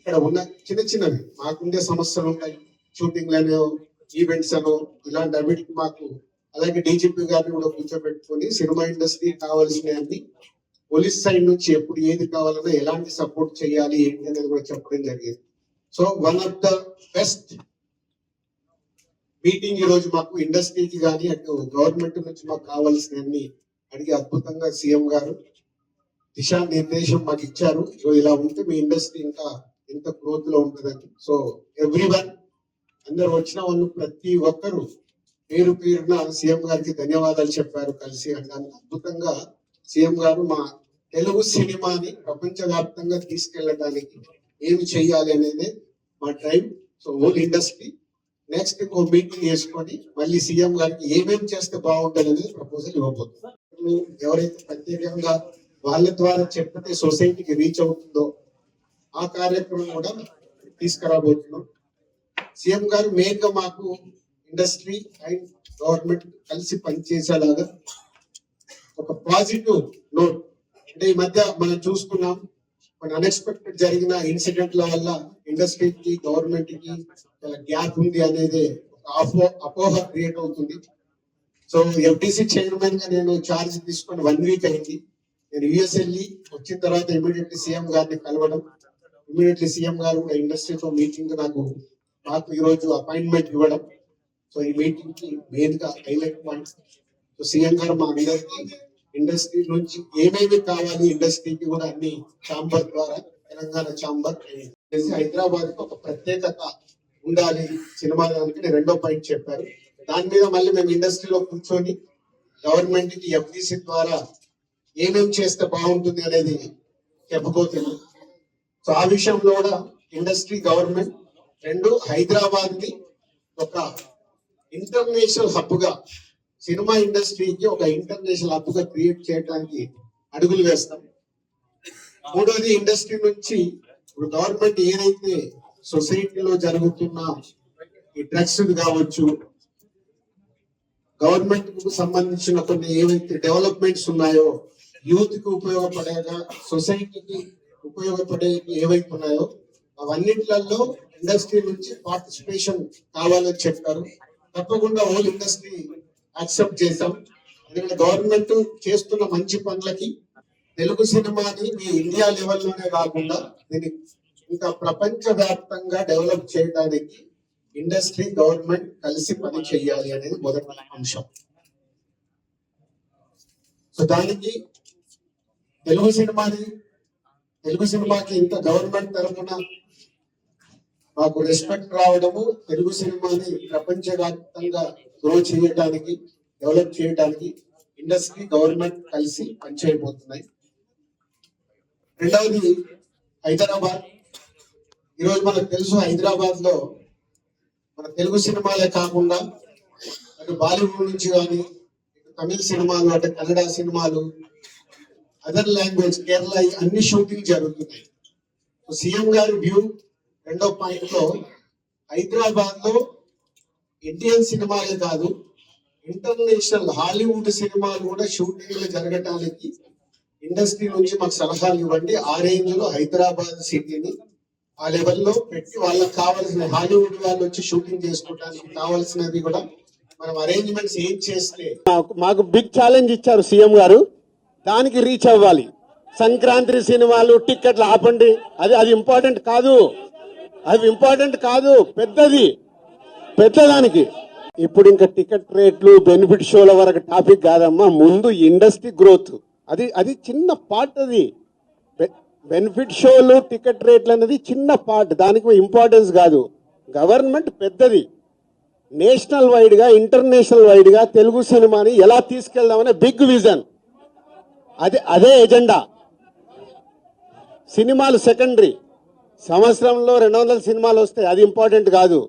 ఇక్కడ ఉన్న చిన్న చిన్నవి మాకుండే సమస్యలు ఉంటాయి, షూటింగ్లను, ఈవెంట్స్ అను, ఇలాంటి అన్నిటికి మాకు, అలాగే డీజీపీ గారిని కూడా కూర్చోబెట్టుకొని సినిమా ఇండస్ట్రీ కావాల్సినవి పోలీస్ సైడ్ నుంచి ఎప్పుడు ఏది కావాలన్నా ఎలాంటి సపోర్ట్ చేయాలి ఏంటి అనేది కూడా చెప్పడం జరిగింది. So one of the best meeting ఈ రోజు మాకు ఇండస్ట్రీకి కానీ అటు గవర్నమెంట్ నుంచి మాకు కావాల్సినవన్నీ అడిగి అద్భుతంగా సీఎం గారు దిశానిర్దేశం మాకు ఇచ్చారు. సో ఇలా ఉంటే మీ ఇండస్ట్రీ ఇంకా ఎంత గ్రోత్ లో ఉంటుందని. సో ఎవ్రీవన్, అందరు వచ్చిన వాళ్ళు ప్రతి ఒక్కరు పేరు పేరున సీఎం గారికి ధన్యవాదాలు చెప్పారు కలిసి. అంటే అద్భుతంగా సీఎం గారు మా తెలుగు సినిమాని ప్రపంచవ్యాప్తంగా తీసుకెళ్ళడానికి ఏమి చెయ్యాలి అనేది మా drive. So whole industry next ఇంకో మీటింగ్ చేసుకొని మళ్ళీ సీఎం గారికి ఏమేమి చేస్తే బాగుంటుంది అనేది ప్రపోజల్ ఇవ్వబోతున్నారు. ఎవరైతే ప్రత్యేకంగా వాళ్ళ ద్వారా చెప్పితే సొసైటీకి రీచ్ అవుతుందో ఆ కార్యక్రమం కూడా తీసుకురాబోతున్నాం. సీఎం గారు మెయిన్ గా మాకు ఇండస్ట్రీ అండ్ గవర్నమెంట్ కలిసి పనిచేసేలాగా ఒక పాజిటివ్ నోట్, అంటే ఈ మధ్య మనం చూసుకున్నాం మన అన్ఎక్స్పెక్టెడ్ జరిగిన ఇన్సిడెంట్ల వల్ల ఇండస్ట్రీకి గవర్నమెంట్ కి చాలా గ్యాప్ ఉంది అనేది ఒక అపోహ క్రియేట్ అవుతుంది. సో ఎఫ్డిసి చైర్మన్ గా నేను ఛార్జ్ తీసుకొని 1 వీక్ అయింది. నేను యుఎస్ వెళ్ళి వచ్చిన తర్వాత ఇమీడియట్లీ సీఎం గారిని కలవడం, ఇమీడియట్లీ సీఎం గారు కూడా ఇండస్ట్రీతో మీటింగ్ నాకు ఈరోజు అపాయింట్మెంట్ ఇవ్వడం. సో ఈ మీటింగ్ కి మెయిన్ గా హైలైట్ పాయింట్. సో సీఎం గారు మా అందరికి ఇండస్ట్రీ నుంచి ఏమేమి కావాలి, ఇండస్ట్రీకి కూడా అన్ని ఛాంబర్ ద్వారా, తెలంగాణ ఛాంబర్ హైదరాబాద్ కి ఒక ప్రత్యేకత ఉండాలి సినిమా దానికి నేను రెండో పాయింట్ చెప్పారు. దాని మీద మళ్ళీ మేము ఇండస్ట్రీలో కూర్చొని గవర్నమెంట్ కి ఎఫ్డిసి ద్వారా ఏమేమి చేస్తే బాగుంటుంది అనేది చెప్పబోతున్నాం. సో ఆ విషయంలో కూడా ఇండస్ట్రీ, గవర్నమెంట్ రెండు హైదరాబాద్ ని ఒక ఇంటర్నేషనల్ హబ్ గా, సినిమా ఇండస్ట్రీకి ఒక ఇంటర్నేషనల్ హబ్ గా క్రియేట్ చేయడానికి అడుగులు వేస్తాం. మూడోది, ఇండస్ట్రీ నుంచి ఇప్పుడు గవర్నమెంట్ ఏదైతే సొసైటీలో జరుగుతున్న ఈ డ్రగ్స్ కావచ్చు, గవర్నమెంట్ కు సంబంధించిన కొన్ని ఏవైతే డెవలప్మెంట్స్ ఉన్నాయో, యూత్ కి ఉపయోగపడేగా, సొసైటీకి ఉపయోగపడే ఏవైతే ఉన్నాయో అవన్నిట్లలో ఇండస్ట్రీ నుంచి పార్టిసిపేషన్ కావాలని చెప్పారు. తప్పకుండా హోల్ ఇండస్ట్రీ యాక్సెప్ట్ చేశాం. ఎందుకంటే గవర్నమెంట్ చేస్తున్న మంచి పనులకి తెలుగు సినిమాని మీ ఇండియా లెవెల్లోనే కాకుండా దీన్ని ఇంకా ప్రపంచ వ్యాప్తంగా డెవలప్ చేయడానికి ఇండస్ట్రీ, గవర్నమెంట్ కలిసి పని చేయాలి అనేది మొదటి అంశం. సో దానికి తెలుగు సినిమాకి ఇంత గవర్నమెంట్ తరఫున మాకు రెస్పెక్ట్ రావడము, తెలుగు సినిమాని ప్రపంచవ్యాప్తంగా గ్రో చేయడానికి, డెవలప్ చేయడానికి ఇండస్ట్రీ, గవర్నమెంట్ కలిసి పనిచేయబోతున్నాయి. రెండవది హైదరాబాద్. ఈరోజు మనకు తెలుసు హైదరాబాద్ లో మన తెలుగు సినిమాలే కాకుండా అటు బాలీవుడ్ నుంచి కానీ, తమిళ సినిమాలు, అటు కన్నడ సినిమాలు, అదర్ లాంగ్వేజ్, కేరళ, అన్ని షూటింగ్ జరుగుతున్నాయి. సీఎం గారి వ్యూ రెండో పాయింట్ లో హైదరాబాద్ లో ఇండియన్ సినిమాలే కాదు, ఇంటర్నేషనల్ హాలీవుడ్ సినిమాలు కూడా షూటింగ్లు జరగటానికి ఇండస్ట్రీ నుంచి మాకు సలహాలు ఇవ్వండి. ఆ రేంజ్ లో హైదరాబాద్ సిటీని ఆ లెవెల్లో పెట్టి వాళ్ళకి కావాల్సిన హాలీవుడ్ వాళ్ళు వచ్చి షూటింగ్ చేసుకోవడానికి కావాల్సినవి కూడా మనం అరేంజ్మెంట్స్ ఏం చేస్తే, మాకు బిగ్ ఛాలెంజ్ ఇచ్చారు సీఎం గారు, దానికి రీచ్ అవ్వాలి. సంక్రాంతి సినిమాలు టిక్కెట్లు ఆపండి, అది ఇంపార్టెంట్ కాదు, పెద్దదానికి. ఇప్పుడు ఇంకా టికెట్ రేట్లు, బెనిఫిట్ షోల వరకు టాపిక్ కాదమ్మా, ముందు ఇండస్ట్రీ గ్రోత్, అది చిన్న పార్ట్. అది బెనిఫిట్ షోలు, టికెట్ రేట్లు అనేది చిన్న పార్ట్, దానికి ఇంపార్టెన్స్ కాదు. గవర్నమెంట్ పెద్దది, నేషనల్ వైడ్ గా, ఇంటర్నేషనల్ వైడ్ గా తెలుగు సినిమాని ఎలా తీసుకెళ్దామనే బిగ్ విజన్, అదే ఎజెండా. సినిమాలు సెకండరీ, సంవత్సరంలో 200 సినిమాలు వస్తాయి, అది ఇంపార్టెంట్ కాదు.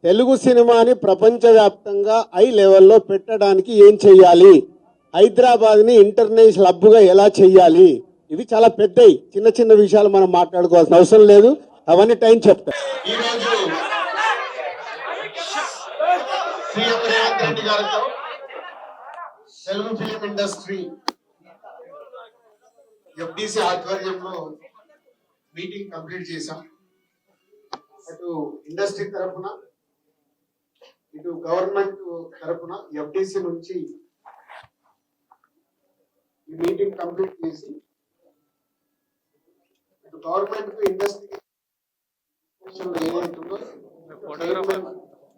తెలుగు సినిమాని ప్రపంచవ్యాప్తంగా హై లెవెల్లో పెట్టడానికి ఏం చెయ్యాలి, హైదరాబాద్ ని ఇంటర్నేషనల్ హబ్గా ఎలా చెయ్యాలి, ఇవి చాలా పెద్దవి. చిన్న చిన్న విషయాలు మనం మాట్లాడుకోవాల్సిన అవసరం లేదు, అవన్నీ టైం చెప్తాం. తెలుగు ఫిలిం ఇండస్ట్రీ ఎఫ్డిసి ఆధ్వర్యంలో మీటింగ్ కంప్లీట్ చేశాం. అటు ఇండస్ట్రీ తరఫున ఇటు గవర్నమెంట్ తరఫున ఎఫ్డిసి నుంచి ఈ మీటింగ్ కంప్లీట్ చేసి ఇటు గవర్నమెంట్ కు ఇండస్ట్రీ ఏదైతుందో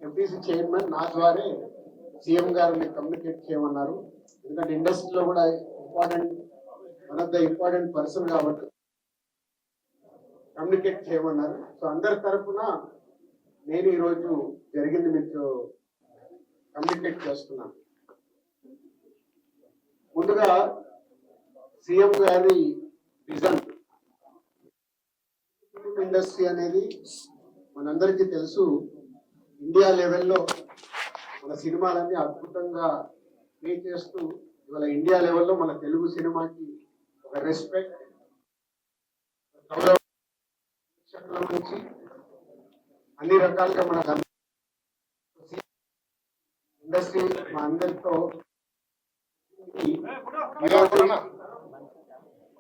ఎఫ్డిసి చైర్మన్ నా ద్వారా సీఎం గారిని కమ్యూనికేట్ చేయమన్నారు. ఎందుకంటే ఇండస్ట్రీలో కూడా important one of the important person కాబట్టి కమ్యూనికేట్ చేయమన్నారు. సో అందరి తరఫున నేను ఈరోజు జరిగింది మీకు కమ్యూనికేట్ చేస్తున్నాను. ముందుగా సీఎం గారి విజన్ ఇండస్ట్రీ అనేది మనందరికీ తెలుసు. ఇండియా లెవెల్లో మన సినిమాలన్నీ అద్భుతంగా ప్లే చేస్తూ ఇవాళ ఇండియా లెవెల్లో మన తెలుగు సినిమాకి ఒక రెస్పెక్ట్ నుంచి అన్ని రకాలుగా మన ఇండస్ట్రీ మా అందరితో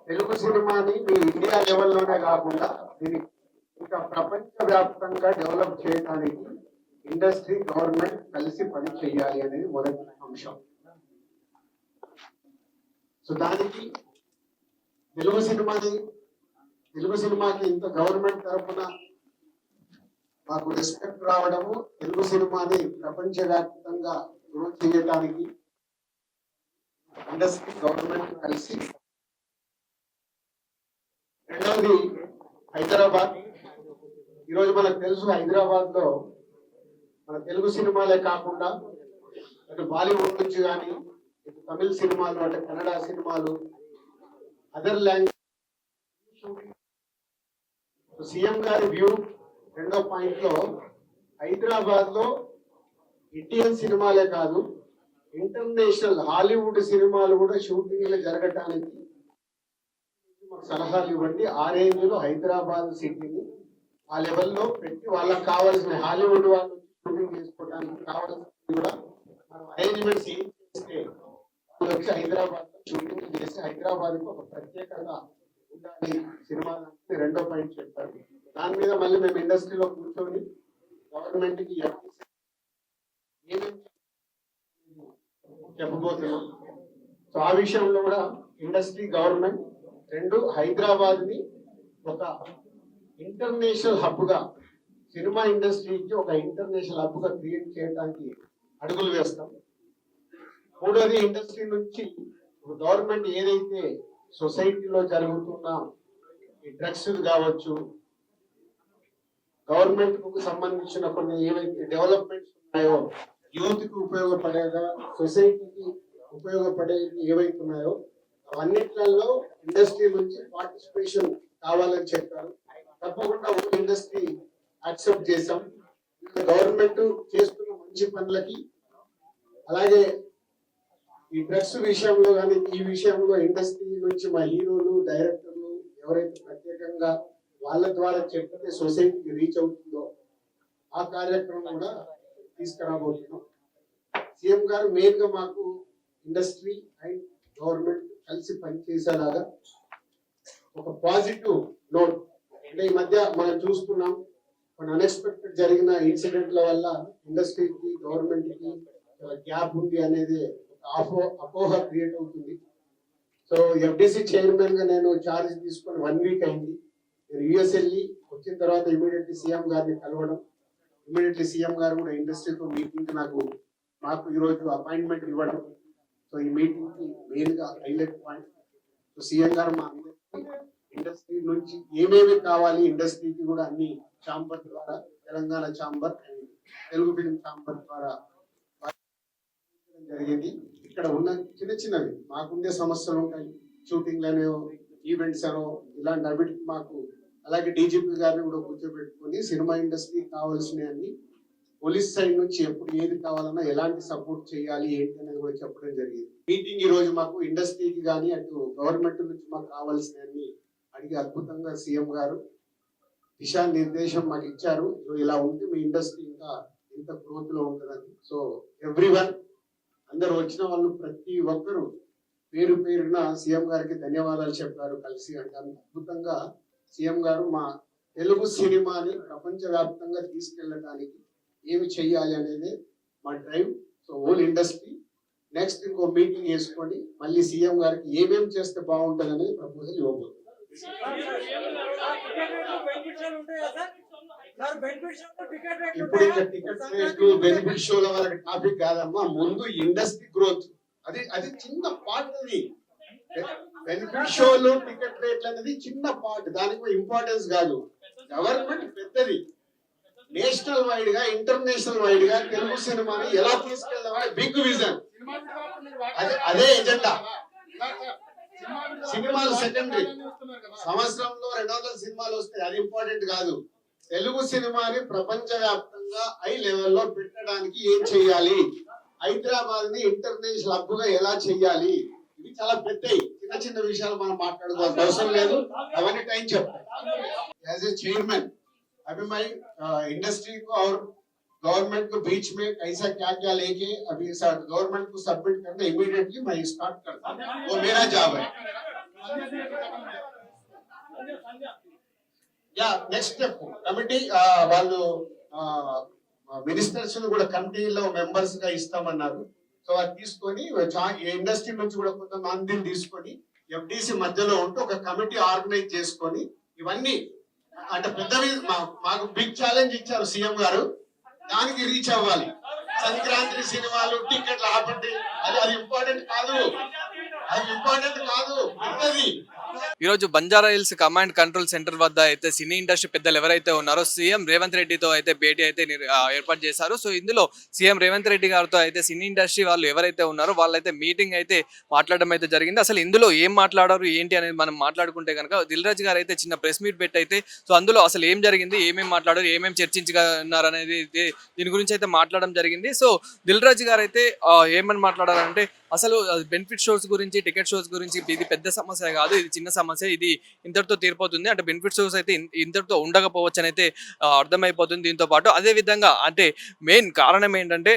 తెలుగు సినిమాని మీ ఇండియా లెవెల్లోనే కాకుండా దీన్ని ఇంకా ప్రపంచవ్యాప్తంగా డెవలప్ చేయడానికి ఇండస్ట్రీ గవర్నమెంట్ కలిసి పని చేయాలి అనేది మొదటి అంశం. సో దానికి తెలుగు సినిమాకి ఇంత గవర్నమెంట్ తరఫున మాకు రెస్పెక్ట్ రావడము, తెలుగు సినిమాని ప్రపంచవ్యాప్తంగా గ్రో చేయడానికి ఇండస్ట్రీ గవర్నమెంట్ కలిసి. రెండవది హైదరాబాద్. ఈరోజు మనకు తెలుసు హైదరాబాద్ లో మన తెలుగు సినిమాలే కాకుండా అటు బాలీవుడ్ నుంచి కానీ ఇటు తమిళ సినిమాలు అంటే కన్నడ సినిమాలు అదర్ లాంగ్వేజ్. సీఎం గారి వ్యూ రెండో పాయింట్ లో హైదరాబాద్ లో ఇండియన్ సినిమాలే కాదు ఇంటర్నేషనల్ హాలీవుడ్ సినిమాలు కూడా షూటింగ్లు జరగటానికి సలహాలు ఇవ్వండి. ఆ రేంజ్ లో హైదరాబాద్ సిటీని ఆ లెవెల్లో పెట్టి వాళ్ళకి కావాల్సిన హాలీవుడ్ వాళ్ళు షూటింగ్ చేసుకోవడానికి కావాల్సిన కూడా మనం అరేంజ్మెంట్స్ ఏం చేస్తే వాళ్ళు వచ్చి హైదరాబాద్ లో షూటింగ్ చేసి హైదరాబాద్ కు ఒక ప్రత్యేకత ఉండాలి సినిమా. రెండో పాయింట్ చెప్పారు. దాని మీద మళ్ళీ మేము ఇండస్ట్రీలో కూర్చొని గవర్నమెంట్ కి ఏమేమి చెప్పబోతున్నాం. సో ఆ విషయంలో కూడా ఇండస్ట్రీ గవర్నమెంట్ రెండు హైదరాబాద్ ని ఒక ఇంటర్నేషనల్ హబ్ గా సినిమా ఇండస్ట్రీకి ఒక ఇంటర్నేషనల్ హబ్ గా క్రియేట్ చేయడానికి అడుగులు వేస్తాం. మూడోది ఇండస్ట్రీ నుంచి గవర్నమెంట్ ఏదైతే సొసైటీలో జరుగుతున్న ఈ డ్రగ్స్ కావచ్చు, గవర్నమెంట్ కు సంబంధించిన కొన్ని ఏవైతే డెవలప్మెంట్స్ ఉన్నాయో, యూత్ కి ఉపయోగపడేగా సొసైటీకి ఉపయోగపడే ఏవైతే ఉన్నాయో అవన్నిట్లలో ఇండస్ట్రీ నుంచి పార్టిసిపేషన్ కావాలని చెప్పారు. తప్పకుండా ఇండస్ట్రీ యాక్సెప్ట్ చేశాం. గవర్నమెంట్ చేస్తున్న మంచి పనులకి అలాగే ఈ డ్రగ్స్ విషయంలో కానీ ఈ విషయంలో ఇండస్ట్రీ నుంచి మా హీరోలు డైరెక్టర్లు ఎవరైతే ప్రత్యేకంగా వాళ్ళ ద్వారా చెప్తే సొసైటీకి రీచ్ అవుతుందో ఆ కార్యక్రమం కూడా తీసుకురాబోతున్నాం. సీఎం గారు మెయిన్ గా మాకు ఇండస్ట్రీ అండ్ గవర్నమెంట్ కలిసి పనిచేసేలాగా ఒక పాజిటివ్ నోట్. అంటే ఈ మధ్య మనం చూస్తున్నాం కొన్ని అన్ఎక్స్పెక్టెడ్ జరిగిన ఇన్సిడెంట్ల వల్ల ఇండస్ట్రీకి గవర్నమెంట్ కి గ్యాప్ ఉంది అనేది అపోహ క్రియేట్ అవుతుంది. సో ఎఫ్డిసి చైర్మన్ గా నేను ఛార్జ్ తీసుకొని 1 వీక్ అయింది. నేను యుఎస్ వెళ్ళి వచ్చిన తర్వాత ఇమీడియట్లీ సీఎం గారిని కలవడం, ఇమీడియట్లీ సీఎం గారు కూడా ఇండస్ట్రీతో మీటింగ్ మాకు ఈరోజు అపాయింట్మెంట్ ఇవ్వడం. సో ఈ మీటింగ్ కి మెయిన్ గా హైలైట్ పాయింట్. సో సీఎం గారు మా ఇండస్ట్రీ నుంచి ఏమేమి కావాలి ఇండస్ట్రీకి కూడా అన్ని ఛాంబర్ ద్వారా Telangana chamber and Telugu film chamber ద్వారా జరిగింది. ఇక్కడ ఉన్న చిన్నవి మాకుండే సమస్యలు ఉంటాయి, షూటింగ్ అనో ఈవెంట్స్ అనో ఇలాంటి అవిటికి మాకు అలాగే డీజీపీ గారిని కూడా కూర్చోబెట్టుకొని సినిమా ఇండస్ట్రీకి కావాల్సినవి పోలీస్ సైడ్ నుంచి ఎప్పుడు ఏది కావాలన్నా ఎలాంటి సపోర్ట్ చేయాలి ఏంటి అనేది కూడా చెప్పడం జరిగింది. మీటింగ్ ఈ రోజు మాకు ఇండస్ట్రీకి కానీ అటు గవర్నమెంట్ నుంచి మాకు కావాల్సినవన్నీ అడిగి అద్భుతంగా సీఎం గారు దిశానిర్దేశం మాకు ఇచ్చారు. సో ఇలా ఉంటే మీ ఇండస్ట్రీ ఇంకా ఇంత గ్రోత్ లో ఉంటుందని. సో ఎవ్రీవన్ అందరు వచ్చిన వాళ్ళు ప్రతి ఒక్కరు పేరు పేరున సీఎం గారికి ధన్యవాదాలు చెప్పారు కలిసి. అంటే అద్భుతంగా సీఎం గారు మా తెలుగు సినిమాని ప్రపంచవ్యాప్తంగా తీసుకెళ్ళడానికి ఏమి చెయ్యాలి అనేది మా drive. So whole industry next ఇంకో మీటింగ్ వేసుకొని మళ్ళీ సీఎం గారికి ఏమేమి చేస్తే బాగుంటుంది అనేది ప్రపోజల్ ఇవ్వబోతుంది. ఇప్పుడు ఇంకా టికెట్ రేట్లు బెనిఫిట్ షోల వరకు టాపిక్ కాదమ్మా, ముందు ఇండస్ట్రీ గ్రోత్ అది అది చిన్న పార్ట్. అది బెనిఫిట్ షోలు టికెట్ రేట్లు అనేది చిన్న పార్ట్, దానికి ఇంపార్టెన్స్ కాదు. గవర్నమెంట్ పెద్దది, నేషనల్ వైడ్ గా ఇంటర్నేషనల్ వైడ్ గా తెలుగు సినిమాని ఎలా తీసుకెళ్దామని బిగ్ విజన్, అదే ఎజెండా. సినిమాలు సెకండరీ, సంవత్సరంలో 200 సినిమాలు వస్తాయి, అది ఇంపార్టెంట్ కాదు. తెలుగు సినిమాని ప్రపంచ వ్యాప్తంగా హై లెవెల్లో పెట్టడానికి ఏం చెయ్యాలి, హైదరాబాద్ ని ఇంటర్నేషనల్ హబ్ గా ఎలా చెయ్యాలి, ఇవి చాలా పెద్దవి. చిన్న చిన్న విషయాలు మనం మాట్లాడుకోవాల్సిన అవసరం లేదు, అవన్నీ టైం చెప్తాయి. యాజ్ ए चेयरमैन अभी मैं इंडस्ट्री को और गवर्नमेंट को बीच में कैसा क्या क्या लेके अभी गवर्नमेंट को सबमिट करना इमीडिएटली मैं स्टार्ट करता हूँ, वो मेरा जॉब है. యా నెక్స్ట్ స్టెప్ కమిటీ వాళ్ళు మినిస్టర్స్ కూడా కమిటీలో మెంబర్స్ గా ఇస్తామన్నారు. సో అది తీసుకొని ఇండస్ట్రీ నుంచి కూడా కొంతమందిని తీసుకొని ఎఫ్డిసి మధ్యలో ఉంటూ ఒక కమిటీ ఆర్గనైజ్ చేసుకొని ఇవన్నీ అంటే పెద్దవి మాకు బిగ్ ఛాలెంజ్ ఇచ్చారు సీఎం గారు, దానికి రీచ్ అవ్వాలి. సంక్రాంతి సినిమాలు టికెట్లు ఆపండి, అది ఇంపార్టెంట్ కాదు, అది ఇంపార్టెంట్ కాదు, పెద్దది. ఈ రోజు Banjara hills command control centre వద్ద అయితే సినీ ఇండస్ట్రీ పెద్దలు ఎవరైతే ఉన్నారో సీఎం రేవంత్ రెడ్డితో అయితే భేటీ అయితే ఏర్పాటు చేశారు. సో ఇందులో సీఎం రేవంత్ రెడ్డి గారితో అయితే సినీ ఇండస్ట్రీ వాళ్ళు ఎవరైతే ఉన్నారో వాళ్ళైతే మీటింగ్ అయితే మాట్లాడడం అయితే జరిగింది. అసలు ఇందులో ఏం మాట్లాడారు ఏంటి అనేది మనం మాట్లాడుకుంటే కనుక దిల్ రాజు గారు అయితే చిన్న ప్రెస్ మీట్ పెట్టి అయితే సో అందులో అసలు ఏం జరిగింది, ఏమేమి మాట్లాడారు, ఏమేమి చర్చించుకున్నారు అనేది దీని గురించి అయితే మాట్లాడడం జరిగింది. సో దిల్ రాజు గారు అయితే ఏమని మాట్లాడారంటే అసలు బెనిఫిట్ షోస్ గురించి, టికెట్ షోస్ గురించి ఇది పెద్ద సమస్య కాదు, ఇది చిన్న సమస్య, ఇది ఇంతటితో తీరిపోతుంది. అంటే బెనిఫిట్ షోస్ అయితే ఇంతటితో ఉండకపోవచ్చు అని అయితే అర్థమైపోతుంది. దీంతో పాటు అదే విధంగా అంటే మెయిన్ కారణం ఏంటంటే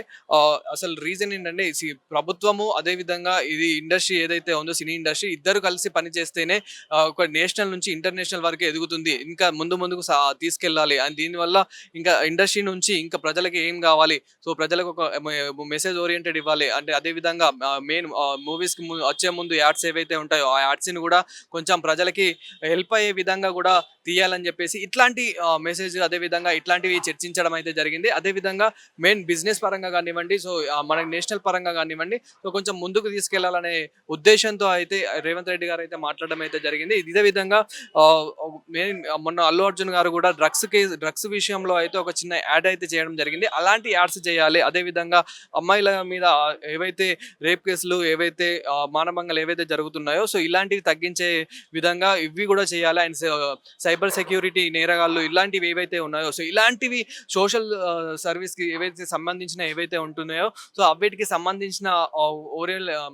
అసలు రీజన్ ఏంటంటే ప్రభుత్వము అదే విధంగా ఇది ఇండస్ట్రీ ఏదైతే ఉందో సినీ ఇండస్ట్రీ ఇద్దరు కలిసి పనిచేస్తేనే ఒక నేషనల్ నుంచి ఇంటర్నేషనల్ వరకు ఎదుగుతుంది, ఇంకా ముందుకు తీసుకెళ్ళాలి. అండ్ దీనివల్ల ఇంకా ఇండస్ట్రీ నుంచి ఇంకా ప్రజలకి ఏం కావాలి, సో ప్రజలకు ఒక మెసేజ్ ఓరియంటెడ్ ఇవ్వాలి. అంటే అదే విధంగా మెయిన్ మూవీస్ కి వచ్చే ముందు యాడ్స్ ఏవైతే ఉంటాయో ఆ యాడ్స్ ని కూడా కొంచెం ప్రజలకి హెల్ప్ అయ్యే విధంగా కూడా తీయాలని చెప్పేసి ఇట్లాంటి మెసేజ్ అదే విధంగా ఇట్లాంటివి చర్చించడం అయితే జరిగింది. అదే విధంగా మెయిన్ బిజినెస్ పరంగా కానివ్వండి, సో మనకి నేషనల్ పరంగా కానివ్వండి, సో కొంచెం ముందుకు తీసుకెళ్లాలనే ఉద్దేశంతో అయితే రేవంత్ రెడ్డి గారు అయితే మాట్లాడడం అయితే జరిగింది. ఇదే విధంగా మెయిన్ మొన్న అల్లు అర్జున్ గారు కూడా డ్రగ్స్ విషయంలో అయితే ఒక చిన్న యాడ్ అయితే చేయడం జరిగింది. అలాంటి యాడ్స్ చేయాలి. అదే విధంగా అమ్మాయిల మీద ఏవైతే రేప్ కేసులు ఏవైతే మానభంగాలు ఏవైతే జరుగుతున్నాయో సో ఇలాంటివి తగ్గించే విధంగా ఇవి కూడా చేయాలి. అండ్ సైబర్ సెక్యూరిటీ నేరగాళ్ళు ఇలాంటివి ఏవైతే ఉన్నాయో సో ఇలాంటివి సోషల్ సర్వీస్కి ఏవైతే సంబంధించిన ఏవైతే ఉంటున్నాయో సో అవిటికి సంబంధించిన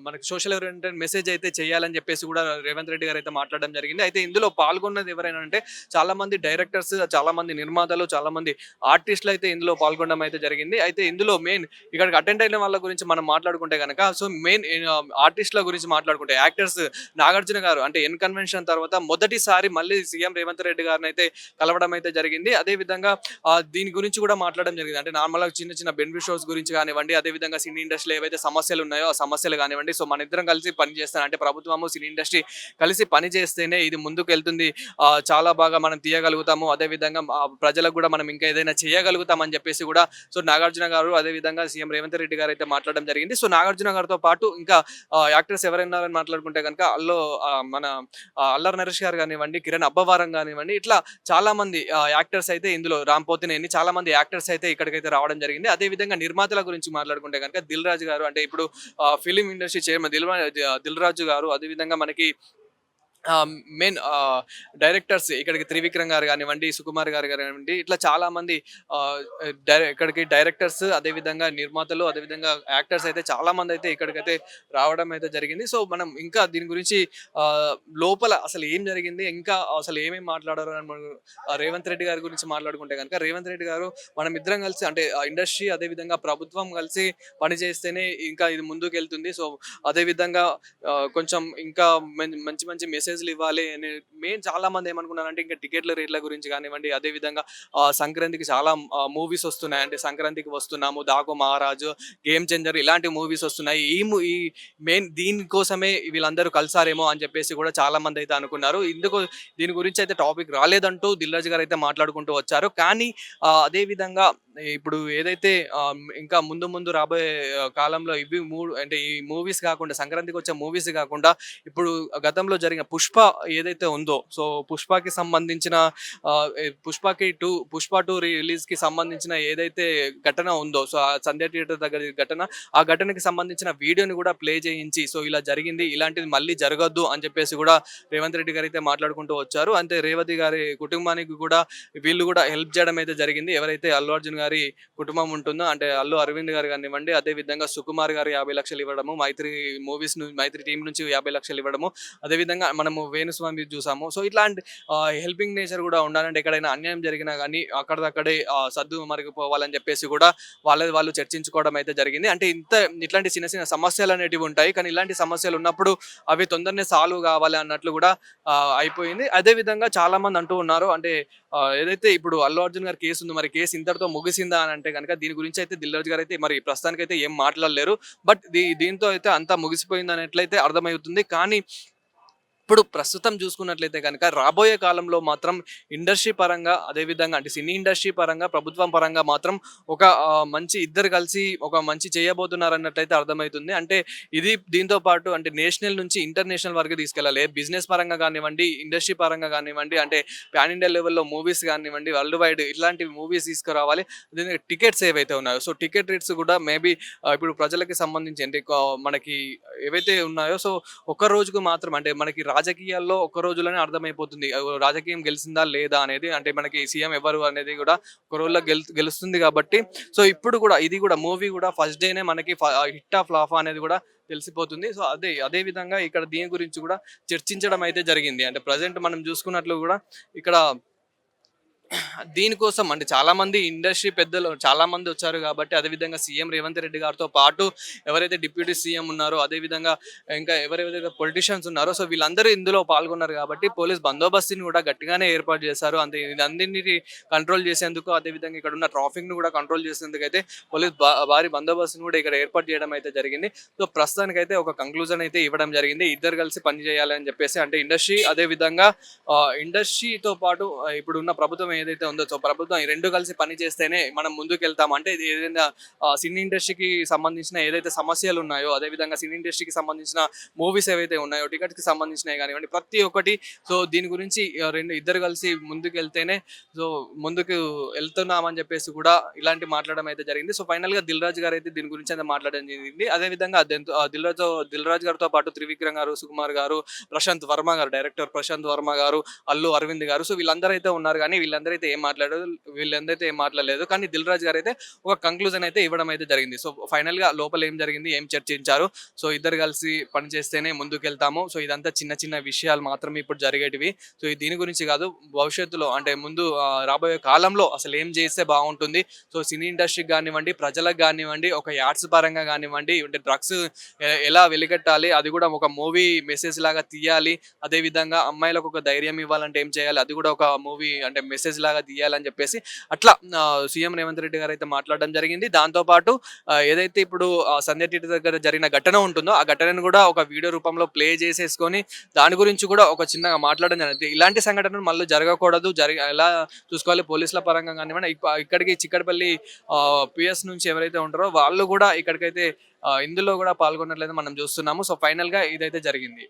మనకి సోషల్ ఓరియంటెడ్ మెసేజ్ అయితే చేయాలని చెప్పేసి కూడా రేవంత్ రెడ్డి గారు అయితే మాట్లాడడం జరిగింది. అయితే ఇందులో పాల్గొన్నది ఎవరైనా అంటే చాలా మంది డైరెక్టర్స్, చాలా మంది నిర్మాతలు, చాలా మంది ఆర్టిస్టులు అయితే ఇందులో పాల్గొనడం అయితే జరిగింది. అయితే ఇందులో మెయిన్ ఇక్కడికి అటెండ్ అయిన వాళ్ళ గురించి మనం మాట్లాడుకుంటే కనుక సో మెయిన్ ఆర్టిస్టుల గురించి మాట్లాడుకుంటే యాక్టర్స్ నాగార్జున గారు అంటే ఎన్ కన్వెన్షన్ తర్వాత మొదటిసారి మళ్ళీ సీఎం రేవంత్ రెడ్డి గారిని అయితే కలవడం అయితే జరిగింది. అదే విధంగా దీని గురించి కూడా మాట్లాడడం జరిగింది. అంటే నార్మల్గా చిన్న చిన్న బెనిఫిట్ షోస్ గురించి కానివ్వండి, అదే విధంగా సినీ ఇండస్ట్రీలో ఏవైతే సమస్యలు ఉన్నాయో ఆ సమస్యలు కానివ్వండి, సో మన ఇద్దరం కలిసి పనిచేస్తాను అంటే ప్రభుత్వము సినీ ఇండస్ట్రీ కలిసి పని చేస్తేనే ఇది ముందుకు వెళ్తుంది, చాలా బాగా మనం తీయగలుగుతాము, అదే విధంగా ప్రజలకు కూడా మనం ఇంకా ఏదైనా చేయగలుగుతామని చెప్పేసి కూడా సో నాగార్జున గారు అదే విధంగా సీఎం రేవంత్ రెడ్డి గారు అయితే మాట్లాడడం జరిగింది. సో నాగార్జున గారితో పాటు ఇంకా యాక్టర్స్ ఎవరైనారని మాట్లాడుకుంటే కనుక మన అల్లరి నరేష్ గారు కానివ్వండి, కిరణ్ అబ్బవారం కానివ్వండి, ఇట్లా చాలా మంది యాక్టర్స్ అయితే ఇందులో రాంపోతినేని చాలా మంది యాక్టర్స్ అయితే ఇక్కడికైతే రావడం జరిగింది. అదే విధంగా నిర్మాతల గురించి మాట్లాడుకుంటే కనుక దిల్ రాజు గారు అంటే ఇప్పుడు film industry chairman Dil Raju గారు, అదే విధంగా మనకి మెయిన్ డైరెక్టర్స్ ఇక్కడికి త్రివిక్రమ్ గారు కానివ్వండి, సుకుమార్ గారు కానివ్వండి, ఇట్లా చాలా మంది ఇక్కడికి డైరెక్టర్స్ అదేవిధంగా నిర్మాతలు అదేవిధంగా యాక్టర్స్ అయితే చాలా మంది అయితే ఇక్కడికైతే రావడం అయితే జరిగింది. సో మనం ఇంకా దీని గురించి లోపల అసలు ఏం జరిగింది, ఇంకా అసలు ఏమేమి మాట్లాడారు అని రేవంత్ రెడ్డి గారి గురించి మాట్లాడుకుంటే కనుక రేవంత్ రెడ్డి గారు మనం ఇద్దరం కలిసి అంటే ఇండస్ట్రీ అదేవిధంగా ప్రభుత్వం కలిసి పనిచేస్తేనే ఇంకా ఇది ముందుకు వెళ్తుంది. సో అదేవిధంగా కొంచెం ఇంకా మంచి మంచి మెసేజ్ మెసేజ్లు ఇవ్వాలి అని మెయిన్ చాలా మంది ఏమనుకున్నారంటే ఇంకా టికెట్ల రేట్ల గురించి కానివ్వండి, అదేవిధంగా సంక్రాంతికి చాలా మూవీస్ వస్తున్నాయి. అంటే సంక్రాంతికి వస్తున్నాము, 'దాగు మహారాజు', 'గేమ్ చేంజర్' ఇలాంటి మూవీస్ వస్తున్నాయి. ఈ మెయిన్ దీనికోసమే వీళ్ళందరూ కలిసారేమో అని చెప్పేసి కూడా చాలా మంది అయితే అనుకున్నారు. దీని గురించి అయితే టాపిక్ రాలేదంటూ దిల్ రాజు గారు అయితే మాట్లాడుకుంటూ వచ్చారు. కానీ అదే విధంగా ఇప్పుడు ఏదైతే ఇంకా ముందు ముందు రాబోయే కాలంలో ఇవి అంటే ఈ మూవీస్ కాకుండా సంక్రాంతికి వచ్చే మూవీస్ కాకుండా ఇప్పుడు గతంలో జరిగిన 'పుష్ప' ఏదైతే ఉందో, సో 'పుష్పకి' సంబంధించిన పుష్ప 2 రిలీజ్‌కి సంబంధించిన ఏదైతే ఘటన ఉందో, సో ఆ సంధ్య థియేటర్ దగ్గర ఘటన, ఆ ఘటనకి సంబంధించిన వీడియోని కూడా ప్లే చేయించి, సో ఇలా జరిగింది, ఇలాంటిది మళ్ళీ జరగొద్దు అని చెప్పేసి కూడా రేవంత్ రెడ్డి గారు అయితే మాట్లాడుకుంటూ వచ్చారు. అంతే రేవతి గారి కుటుంబానికి కూడా వీళ్ళు కూడా హెల్ప్ చేయడం అయితే జరిగింది. ఎవరైతే అల్లు అర్జున్ గారి కుటుంబం ఉంటుందో, అంటే అల్లు అరవింద్ గారు కానివ్వండి, అదే విధంగా సుకుమార్ గారు 50 లక్షలు ఇవ్వడము, మైత్రి టీం నుంచి 50 లక్షలు ఇవ్వడము, అదే విధంగా మనము వేణుస్వామి చూసాము. సో ఇట్లాంటి హెల్పింగ్ నేచర్ కూడా ఉండాలంటే ఎక్కడైనా అన్యాయం జరిగినా కానీ అక్కడిదక్కడే సద్దు మరిగిపోవాలని చెప్పేసి కూడా వాళ్ళు చర్చించుకోవడం అయితే జరిగింది. అంటే ఇట్లాంటి చిన్న చిన్న సమస్యలు అనేటివి ఉంటాయి, కానీ ఇలాంటి సమస్యలు ఉన్నప్పుడు అవి తొందరనే సాల్వ్ కావాలి అన్నట్లు కూడా అయిపోయింది. అదే విధంగా చాలా మంది అంటూ ఉన్నారు, అంటే ఏదైతే ఇప్పుడు అల్లు అర్జున్ గారి కేసు ఉంది, మరి కేసు ఇంతటితో ముగిసిందా అని అంటే కనుక దీని గురించి అయితే దిల్ రాజు గారు అయితే మరి ప్రస్తుతానికైతే ఏం మాట్లాడలేరు. బట్ దీంతో అయితే అంతా ముగిసిపోయింది అనేట్లయితే అర్థమవుతుంది. కానీ ఇప్పుడు ప్రస్తుతం చూసుకున్నట్లయితే కనుక రాబోయే కాలంలో మాత్రం ఇండస్ట్రీ పరంగా, అదేవిధంగా అంటే సినీ ఇండస్ట్రీ పరంగా, ప్రభుత్వం పరంగా మాత్రం ఒక మంచి ఇద్దరు కలిసి ఒక మంచి చేయబోతున్నారు అన్నట్లయితే అర్థమవుతుంది. అంటే దీంతో పాటు అంటే నేషనల్ నుంచి ఇంటర్నేషనల్ వరకు తీసుకెళ్ళాలి. బిజినెస్ పరంగా కానివ్వండి, ఇండస్ట్రీ పరంగా కానివ్వండి, అంటే పాన్ ఇండియా లెవెల్లో మూవీస్ కానివ్వండి, వరల్డ్ వైడ్ ఇట్లాంటి మూవీస్ తీసుకురావాలి. అదే టికెట్స్ ఏవైతే ఉన్నాయో, సో టికెట్ రేట్స్ కూడా మేబీ ఇప్పుడు ప్రజలకి సంబంధించి అంటే మనకి ఏవైతే ఉన్నాయో, సో ఒక్క రోజుకు మాత్రం అంటే మనకి రాజకీయాల్లో ఒక్క రోజులోనే అర్థమైపోతుంది రాజకీయం గెలిచిందా లేదా అనేది. అంటే మనకి సీఎం ఎవరు అనేది కూడా ఒక రోజులో గెలుస్తుంది కాబట్టి, సో ఇప్పుడు కూడా ఇది కూడా మూవీ కూడా ఫస్ట్ డేనే మనకి హిట్ ఆఫ్ ఫ్లాప్ అనేది కూడా తెలిసిపోతుంది. సో అదే విధంగా ఇక్కడ దీని గురించి కూడా చర్చించడం అయితే జరిగింది. అంటే ప్రజెంట్ మనం చూసుకున్నట్లు కూడా ఇక్కడ దీనికోసం అంటే చాలా మంది ఇండస్ట్రీ పెద్దలు చాలా మంది వచ్చారు కాబట్టి, అదేవిధంగా సీఎం రేవంత్ రెడ్డి గారితో పాటు ఎవరైతే డిప్యూటీ సీఎం ఉన్నారో, అదేవిధంగా ఇంకా ఎవరైతే పొలిటీషియన్స్ ఉన్నారో, సో వీళ్ళందరూ ఇందులో పాల్గొన్నారు కాబట్టి పోలీస్ బందోబస్తుని కూడా గట్టిగానే ఏర్పాటు చేశారు. అందరినీ కంట్రోల్ చేసేందుకు, అదేవిధంగా ఇక్కడ ఉన్న ట్రాఫిక్ ను కూడా కంట్రోల్ చేసేందుకు అయితే పోలీస్ భారీ బందోబస్తుని కూడా ఇక్కడ ఏర్పాటు చేయడం అయితే జరిగింది. సో ప్రస్తుతానికైతే ఒక కంక్లూజన్ అయితే ఇవ్వడం జరిగింది, ఇద్దరు కలిసి పని చేయాలని చెప్పేసి. అంటే ఇండస్ట్రీ, అదేవిధంగా ఇండస్ట్రీతో పాటు ఇప్పుడున్న ప్రభుత్వం ఏదైతే ఉందో, సో ప్రభుత్వం ఈ రెండు కలిసి పని చేస్తేనే మనం ముందుకు వెళ్తాం. అంటే ఏదైనా సినీ ఇండస్ట్రీకి సంబంధించిన ఏదైతే సమస్యలు ఉన్నాయో, అదేవిధంగా సినీ ఇండస్ట్రీకి సంబంధించిన మూవీస్ ఏవైతే ఉన్నాయో, టికెట్స్కి సంబంధించినవి కానివ్వండి, ప్రతి ఒక్కటి. సో దీని గురించి ఇద్దరు కలిసి ముందుకు వెళ్తేనే సో ముందుకు వెళ్తున్నామని చెప్పేసి కూడా ఇలాంటి మాట్లాడడం అయితే జరిగింది. సో ఫైనల్ గా దిల్ రాజు గారు అయితే దీని గురించి అయితే మాట్లాడడం జరిగింది. అదేవిధంగా దిల్ రాజు గారితో పాటు త్రివిక్రమ్ గారు, సుకుమార్ గారు, ప్రశాంత్ వర్మ గారు, డైరెక్టర్ ప్రశాంత్ వర్మ గారు, అల్లు అరవింద్ గారు, సో వీళ్ళందరూ అయితే ఉన్నారు. కానీ వీళ్ళందరూ ఏం మాట్లాడలేదు. కానీ దిల్ రాజు గారు అయితే ఒక కంక్లూజన్ అయితే ఇవ్వడం అయితే జరిగింది. సో ఫైనల్ గా లోపల ఏం జరిగింది, ఏం చర్చించారు, సో ఇద్దరు కలిసి పని చేస్తేనే ముందుకు వెళ్తాము. సో ఇదంతా చిన్న చిన్న విషయాలు మాత్రమే ఇప్పుడు జరిగేటివి. సో దీని గురించి కాదు, భవిష్యత్తులో అంటే ముందు రాబోయే కాలంలో అసలు ఏం చేస్తే బాగుంటుంది, సో సినీ ఇండస్ట్రీకి కానివ్వండి, ప్రజలకు కానివ్వండి, ఒక యాడ్స్ పరంగా కానివ్వండి, అంటే డ్రగ్స్ ఎలా వెలిగట్టాలి, అది కూడా ఒక మూవీ మెసేజ్ లాగా తీయాలి. అదేవిధంగా అమ్మాయిలకు ఒక ధైర్యం ఇవ్వాలంటే ఏం చేయాలి, అది కూడా ఒక మూవీ అంటే మెసేజ్ లాగా తీయాలని చెప్పేసి అట్లా సీఎం రేవంత్ రెడ్డి గారు అయితే మాట్లాడడం జరిగింది. దాంతోపాటు ఏదైతే ఇప్పుడు సంధ్య థియేటర్ దగ్గర జరిగిన ఘటన ఉంటుందో, ఆ ఘటనను కూడా ఒక వీడియో రూపంలో ప్లే చేసేసుకొని దాని గురించి కూడా ఒక చిన్నగా మాట్లాడడం జరిగింది. ఇలాంటి సంఘటనలు మళ్ళీ జరగకూడదు, ఎలా చూసుకోవాలి పోలీసుల పరంగా కానివ్వండి, ఇక్కడికి చిక్కడపల్లి పిఎస్ నుంచి ఎవరైతే ఉంటారో వాళ్ళు కూడా ఇక్కడికైతే ఇందులో కూడా పాల్గొన్నట్లయితే మనం చూస్తున్నాము. సో ఫైనల్ గా ఇదైతే జరిగింది.